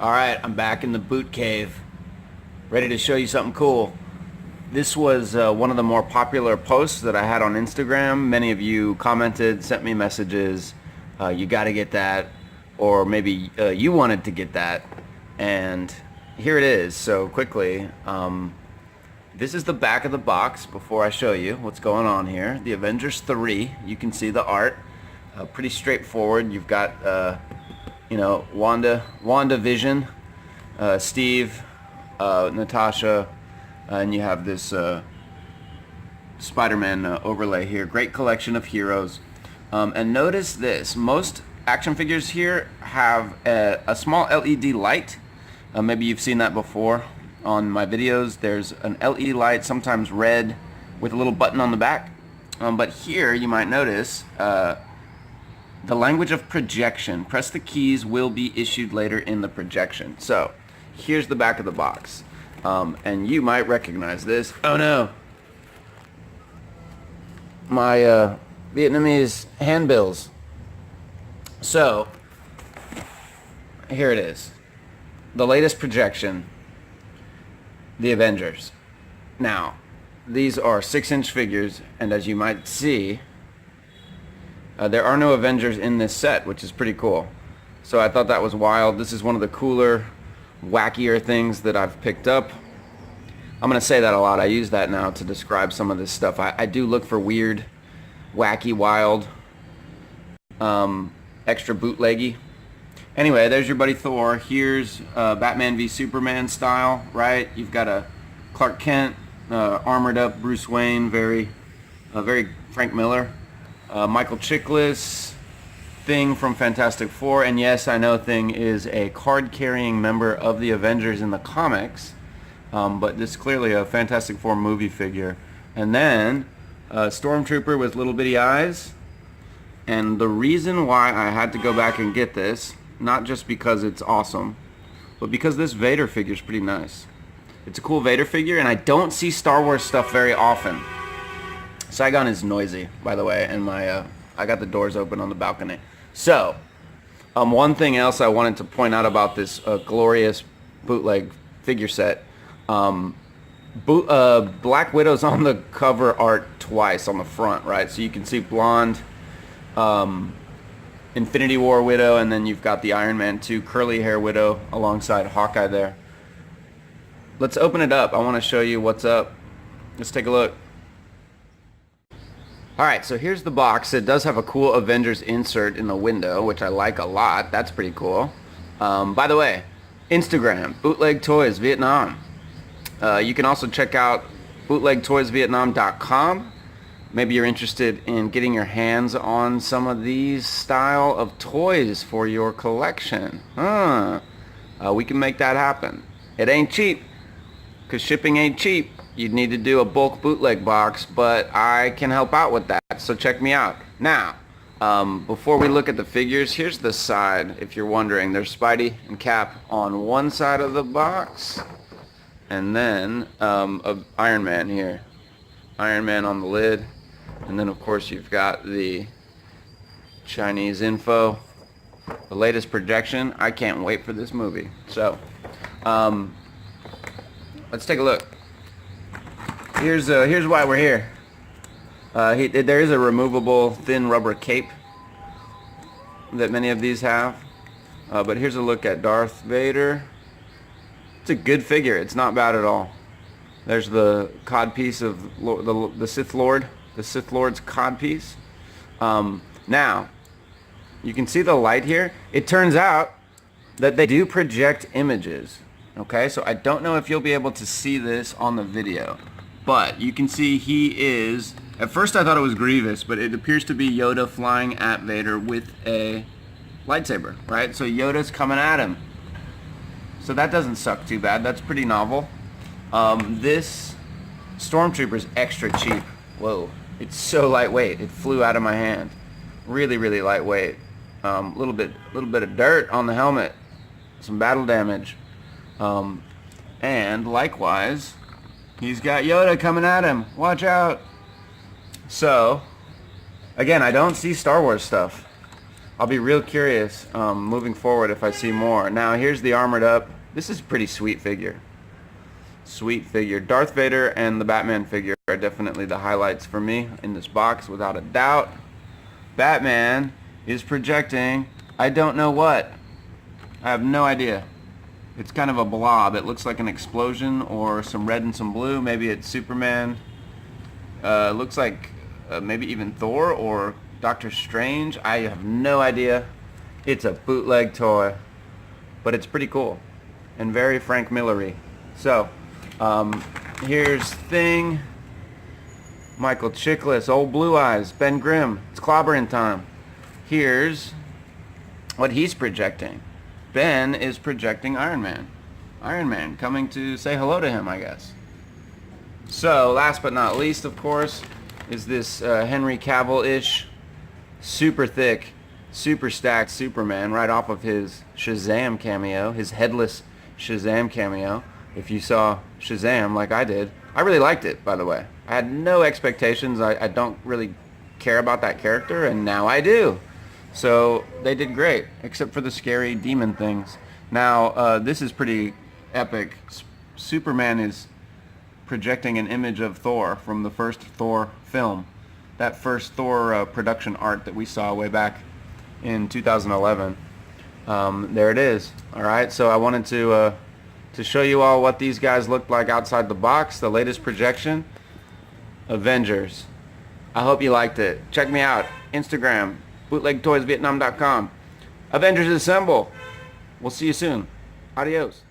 Alright, I'm back in the boot cave, ready to show you something cool. This was one of the more popular posts that I had on Instagram. Many of you commented, sent me messages, you gotta get that, or maybe you wanted to get that, and here it is. So quickly, this is the back of the box before I show you what's going on here. The Avengers 3, you can see the art, pretty straightforward. You've got Wanda Vision, Steve, Natasha, and you have this Spider-Man overlay here. Great collection of heroes. And notice this, most action figures here have a small LED light. Maybe you've seen that before on my videos. There's an LED light, sometimes red, with a little button on the back. But here you might notice the language of projection. Press the keys, will be issued later in the projection. So here's the back of the box. And you might recognize this. Oh no! My Vietnamese handbills. So here it is. The latest projection. The Avengers. Now, these are 6-inch figures, and as you might see, there are no Avengers in this set, which is pretty cool. So I thought that was wild. This is one of the cooler, wackier things that I've picked up. I'm going to say that a lot. I use that now to describe some of this stuff. I do look for weird, wacky, wild, extra bootleggy. Anyway, there's your buddy Thor. Here's Batman v Superman style, right? You've got a Clark Kent, armored up Bruce Wayne, very Frank Miller. Michael Chiklis, Thing from Fantastic Four, and yes, I know Thing is a card-carrying member of the Avengers in the comics, but this is clearly a Fantastic Four movie figure. And then Stormtrooper with little bitty eyes, and the reason why I had to go back and get this, not just because it's awesome, but because this Vader figure is pretty nice. It's a cool Vader figure, and I don't see Star Wars stuff very often. Saigon is noisy, by the way, and I got the doors open on the balcony. So, one thing else I wanted to point out about this glorious bootleg figure set. Black Widow's on the cover art twice on the front, right? So you can see blonde Infinity War Widow, and then you've got the Iron Man 2 curly hair Widow alongside Hawkeye there. Let's open it up. I want to show you what's up. Let's take a look. Alright, so here's the box. It does have a cool Avengers insert in the window, which I like a lot. That's pretty cool. By the way, Instagram, Bootleg Toys Vietnam. You can also check out bootlegtoysvietnam.com. Maybe you're interested in getting your hands on some of these style of toys for your collection. We can make that happen. It ain't cheap, because shipping ain't cheap. You'd need to do a bulk bootleg box, but I can help out with that, so check me out. Now, before we look at the figures, here's the side, if you're wondering. There's Spidey and Cap on one side of the box, and then Iron Man here. Iron Man on the lid, and then of course you've got the Chinese info, the latest projection. I can't wait for this movie. So, let's take a look. Here's why we're here. There is a removable thin rubber cape that many of these have, but here's a look at Darth Vader. It's a good figure. It's not bad at all. There's the codpiece of the Sith Lord, the Sith Lord's codpiece. Now, you can see the light here. It turns out that they do project images. Okay, so I don't know if you'll be able to see this on the video. But you can see he is, at first I thought it was Grievous, but it appears to be Yoda flying at Vader with a lightsaber, right? So Yoda's coming at him. So that doesn't suck too bad. That's pretty novel. This Stormtrooper's extra cheap. Whoa, it's so lightweight. It flew out of my hand. Really, really lightweight. Little bit of dirt on the helmet. Some battle damage. And likewise, he's got Yoda coming at him. Watch out. So, again, I don't see Star Wars stuff. I'll be real curious moving forward if I see more. Now here's the armored up. This is a pretty sweet figure. Sweet figure. Darth Vader and the Batman figure are definitely the highlights for me in this box, without a doubt. Batman is projecting, I don't know what. I have no idea. It's kind of a blob. It looks like an explosion or some red and some blue. Maybe it's Superman. Looks like maybe even Thor or Doctor Strange. I have no idea. It's a bootleg toy, but it's pretty cool and very Frank Miller-y. So, here's Thing, Michael Chiklis, Old Blue Eyes, Ben Grimm. It's clobbering time. Here's what he's projecting. Ben is projecting Iron Man. Iron Man coming to say hello to him, I guess. So, last but not least, of course, is this Henry Cavill-ish, super thick, super stacked Superman right off of his Shazam cameo, his headless Shazam cameo. If you saw Shazam like I did, I really liked it, by the way. I had no expectations. I don't really care about that character, and now I do. So they did great, except for the scary demon things. Now, this is pretty epic. Superman is projecting an image of Thor from the first Thor film. That first Thor production art that we saw way back in 2011. There it is. All right, so I wanted to show you all what these guys looked like outside the box, the latest projection. Avengers. I hope you liked it. Check me out. Instagram, bootlegtoysvietnam.com. Avengers Assemble. We'll see you soon. Adios.